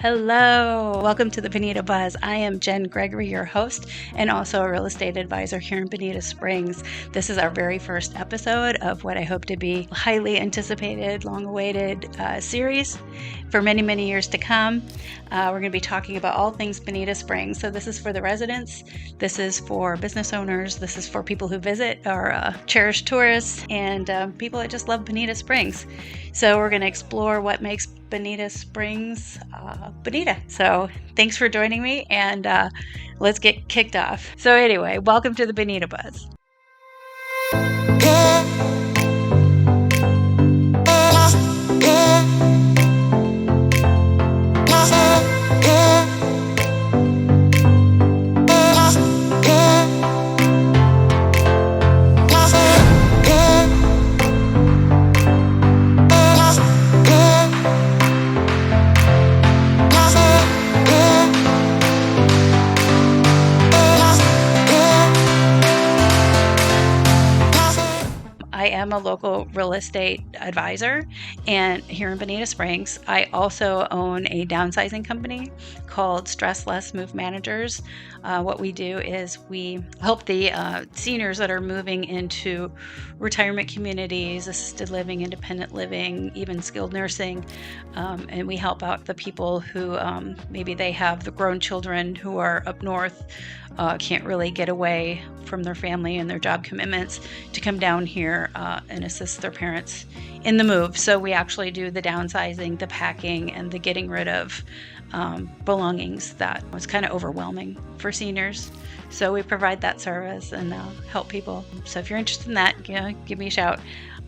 Hello, welcome to the Bonita Buzz. I am Jenn Gregory, your host, and also a real estate advisor here in Bonita Springs. This is our very first episode of what I hope to be a highly anticipated, long-awaited series for many, many years to come. We're going to be talking about all things Bonita Springs. So this is for the residents, this is for business owners, this is for people who visit, or cherished tourists, and people that just love Bonita Springs. So we're going to explore what makes Bonita Springs Bonita. So thanks for joining me, and let's get kicked off. So anyway, welcome to the Bonita Buzz. I am a local real estate advisor, and here in Bonita Springs, I also own a downsizing company called Stress Less Move Managers. What we do is we help the seniors that are moving into retirement communities, assisted living, independent living, even skilled nursing, and we help out the people who maybe they have the grown children who are up north, can't really get away from their family and their job commitments to come down here and assist their parents in the move. So we actually do the downsizing, the packing, and the getting rid of belongings that was kind of overwhelming for seniors. So we provide that service and help people. So if you're interested in that, give me a shout.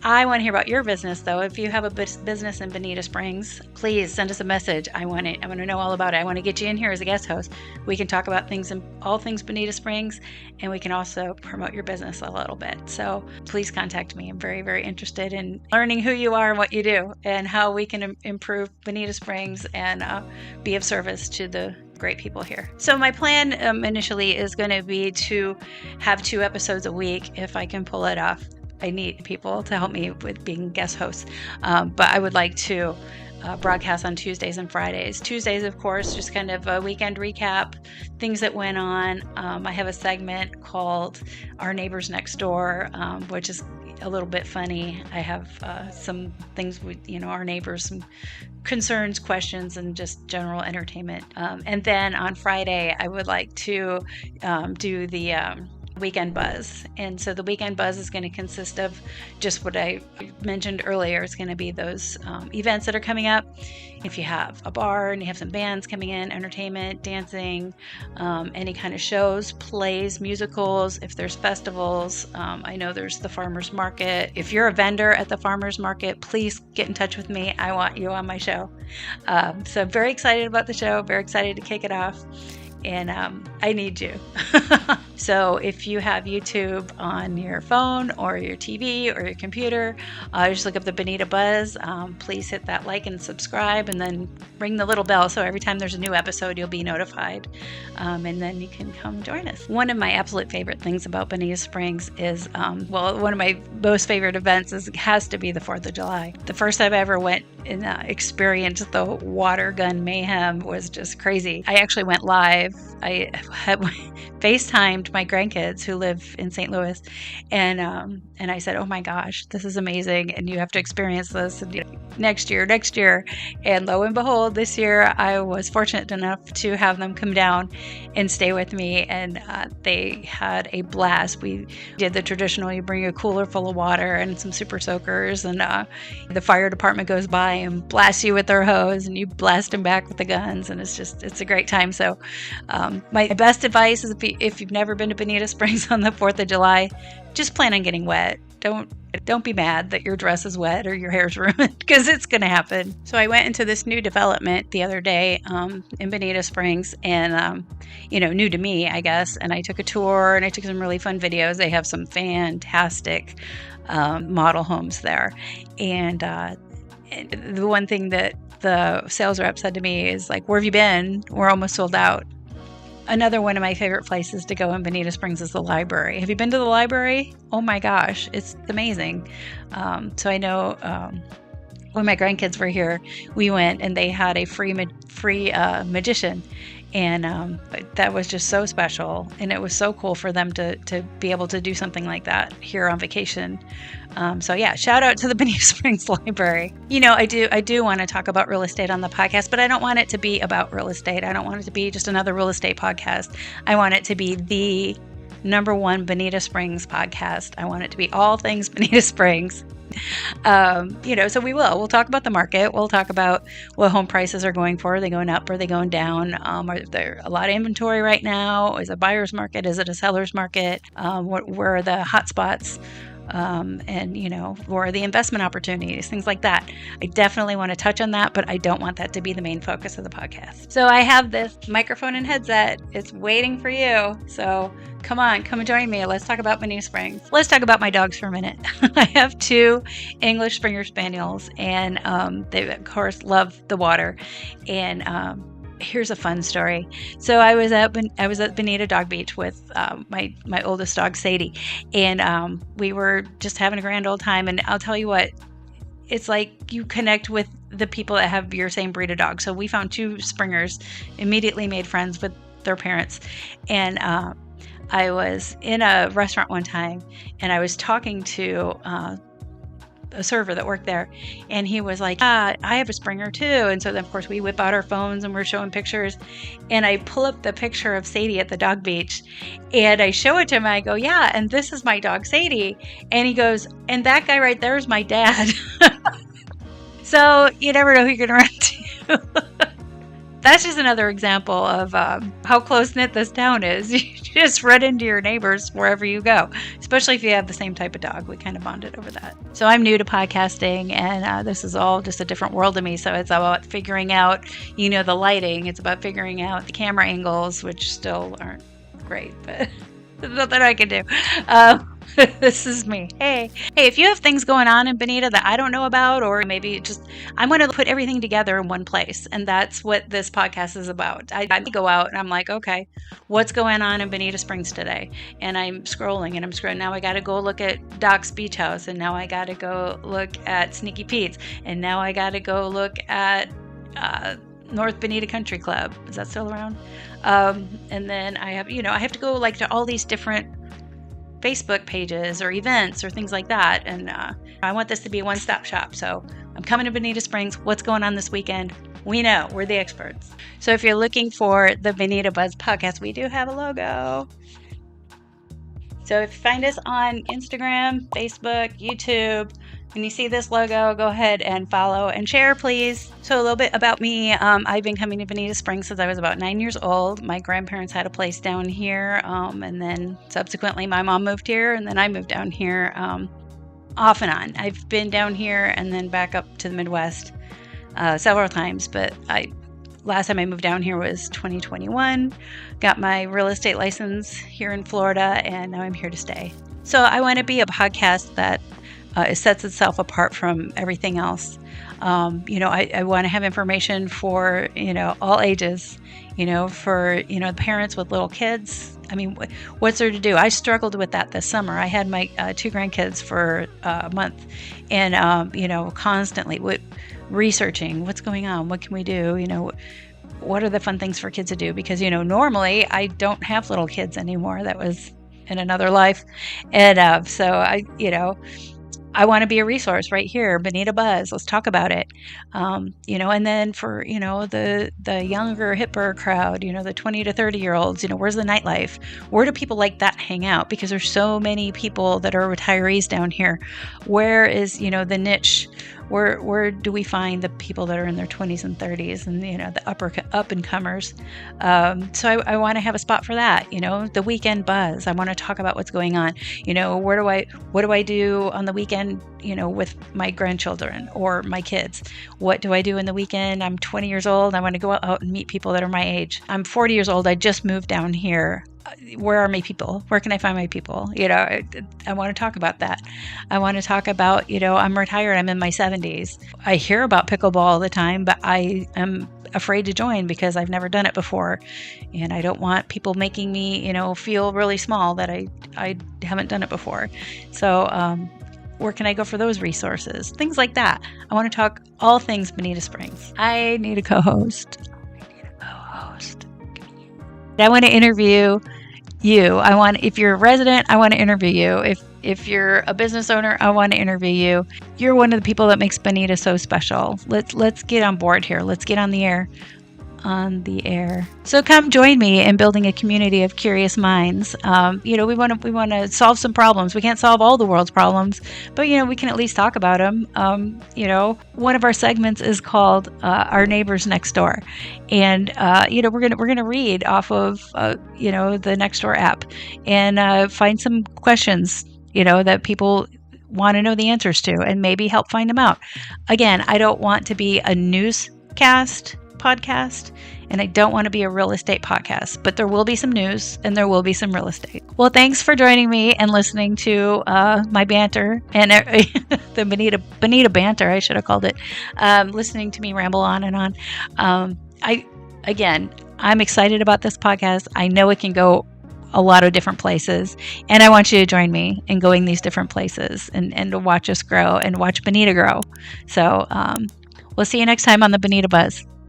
I want to hear about your business, though. If you have a business in Bonita Springs, please send us a message. I want to know all about it. I want to get you in here as a guest host. We can talk about all things Bonita Springs, and we can also promote your business a little bit. So please contact me. I'm very, very interested in learning who you are and what you do and how we can improve Bonita Springs and be of service to the great people here. So my plan initially is going to be to have 2 episodes a week if I can pull it off. I need people to help me with being guest hosts, but I would like to broadcast on Tuesdays and Fridays. Tuesdays, of course, just kind of a weekend recap, things that went on. I have a segment called Our Neighbors Next Door, which is a little bit funny. I have some things with our neighbors, some concerns, questions, and just general entertainment. And then on Friday, I would like to do the Weekend Buzz. And so the Weekend Buzz is going to consist of just what I mentioned earlier. It's going to be those events that are coming up. If you have a bar and you have some bands coming in, entertainment, dancing, any kind of shows, plays, musicals, if there's festivals, I know there's the farmers market. If you're a vendor at the farmers market, please get in touch with me. I want you on my show. So I'm very excited about the show, very excited to kick it off. And I need you. So if you have YouTube on your phone or your TV or your computer, just look up the Bonita Buzz. Please hit that like and subscribe, and then ring the little bell so every time there's a new episode, you'll be notified. And then you can come join us. One of my absolute favorite things about Bonita Springs is, one of my most favorite events has to be the 4th of July. The first time I ever went and experienced the water gun mayhem was just crazy. I actually went live. I had FaceTimed my grandkids who live in St. Louis, and I said, "Oh my gosh, this is amazing, and you have to experience this next year." And lo and behold, this year I was fortunate enough to have them come down and stay with me, and they had a blast. We did the traditional: you bring a cooler full of water and some super soakers, and the fire department goes by and blasts you with their hose, and you blast them back with the guns, and it's a great time. So my best advice is if you've never been to Bonita Springs on the 4th of July, just plan on getting wet. Don't be mad that your dress is wet or your hair's ruined, because it's going to happen. So I went into this new development the other day in Bonita Springs, and new to me, I guess. And I took a tour, and I took some really fun videos. They have some fantastic model homes there, and the one thing that the sales rep said to me is like, "Where have you been? We're almost sold out." Another one of my favorite places to go in Bonita Springs is the library. Have you been to the library? Oh my gosh, it's amazing. So I know when my grandkids were here, we went and they had a free magician, and that was just so special, and it was so cool for them to be able to do something like that here on vacation. So yeah, shout out to the Bonita Springs Library. I do want to talk about real estate on the podcast, but I don't want it to be about real estate. I don't want it to be just another real estate podcast. I want it to be the number one Bonita Springs podcast. I want it to be all things Bonita Springs. So we'll talk about the market. We'll talk about what home prices are going for. Are they going up? Are they going down? Are there a lot of inventory right now? Is it a buyer's market? Is it a seller's market? Where are the hot spots? Where are the investment opportunities, things like that. I definitely want to touch on that, but I don't want that to be the main focus of the podcast. So I have this microphone and headset. It's waiting for you. So come and join me. Let's talk about Bonita Springs. Let's talk about my dogs for a minute. I have 2 English Springer Spaniels, and they, of course, love the water. And here's a fun story. So I was at Bonita Dog Beach with my oldest dog, Sadie, and we were just having a grand old time. And I'll tell you what, it's like you connect with the people that have your same breed of dog. So we found 2 Springers, immediately made friends with their parents, and I was in a restaurant one time, and I was talking to a server that worked there, and he was like, I have a Springer too. And so then, of course, we whip out our phones and we're showing pictures, and I pull up the picture of Sadie at the dog beach, and I show it to him. I go, yeah, and this is my dog Sadie. And he goes, and that guy right there is my dad. So you never know who you're gonna run to. That's just another example of how close-knit this town is. You just run into your neighbors wherever you go, especially if you have the same type of dog. We kind of bonded over that. So I'm new to podcasting, and this is all just a different world to me. So it's about figuring out, the lighting. It's about figuring out the camera angles, which still aren't great, but there's nothing I can do. This is me. Hey, if you have things going on in Bonita that I don't know about, or maybe I'm going to put everything together in one place. And that's what this podcast is about. I go out and I'm like, okay, what's going on in Bonita Springs today? And I'm scrolling. Now I got to go look at Doc's Beach House. And now I got to go look at Sneaky Pete's. And now I got to go look at North Bonita Country Club. Is that still around? And then I have to go to all these different Facebook pages or events or things like that. And I want this to be a one-stop shop. So I'm coming to Bonita Springs. What's going on this weekend? We know. We're the experts. So if you're looking for the Bonita Buzz podcast, we do have a logo. So if you find us on Instagram, Facebook, YouTube, and you see this logo, go ahead and follow and share, please. So a little bit about me. I've been coming to Bonita Springs since I was about 9 years old. My grandparents had a place down here, and then subsequently my mom moved here, and then I moved down here off and on. I've been down here and then back up to the Midwest several times, but last time I moved down here was 2021. Got my real estate license here in Florida, and now I'm here to stay. So I want to be a podcast that it sets itself apart from everything else. I want to have information for, all ages, for, the parents with little kids. I mean, what's there to do? I struggled with that this summer. I had my 2 grandkids for a month, and, constantly researching what's going on. What can we do? What are the fun things for kids to do? Because, normally I don't have little kids anymore. That was in another life. And so I want to be a resource right here, Bonita Buzz. Let's talk about it. And then for, the younger, hipper crowd, the 20 to 30 year olds, where's the nightlife? Where do people like that hang out? Because there's so many people that are retirees down here. Where is, the niche? Where do we find the people that are in their 20s and 30s and, the up and comers? So I want to have a spot for that, the weekend buzz. I want to talk about what's going on. What do I do on the weekend, with my grandchildren or my kids? What do I do in the weekend? I'm 20 years old. I want to go out and meet people that are my age. I'm 40 years old. I just moved down here. Where are my people? Where can I find my people? I want to talk about that. I want to talk about, I'm retired. I'm in my 70s. I hear about pickleball all the time, but I am afraid to join because I've never done it before. And I don't want people making me, feel really small that I haven't done it before. So, where can I go for those resources? Things like that. I want to talk all things Bonita Springs. I need a co-host. I want to interview you. If you're a resident, I want to interview you. If you're a business owner, I want to interview you. You're one of the people that makes Bonita so special. Let's get on board here. Let's get on the air. So come join me in building a community of curious minds. We want to solve some problems. We can't solve all the world's problems, but we can at least talk about them. One of our segments is called Our Neighbors Next Door, and we're gonna read off of the Nextdoor app and find some questions that people want to know the answers to, and maybe help find them out. Again, I don't want to be a newscast podcast, and I don't want to be a real estate podcast, but there will be some news and there will be some real estate. Well, thanks for joining me and listening to my banter and the Bonita banter, I should have called it, listening to me ramble on and on. I'm excited about this podcast. I know it can go a lot of different places, and I want you to join me in going these different places and to watch us grow and watch Bonita grow. So we'll see you next time on the Bonita Buzz.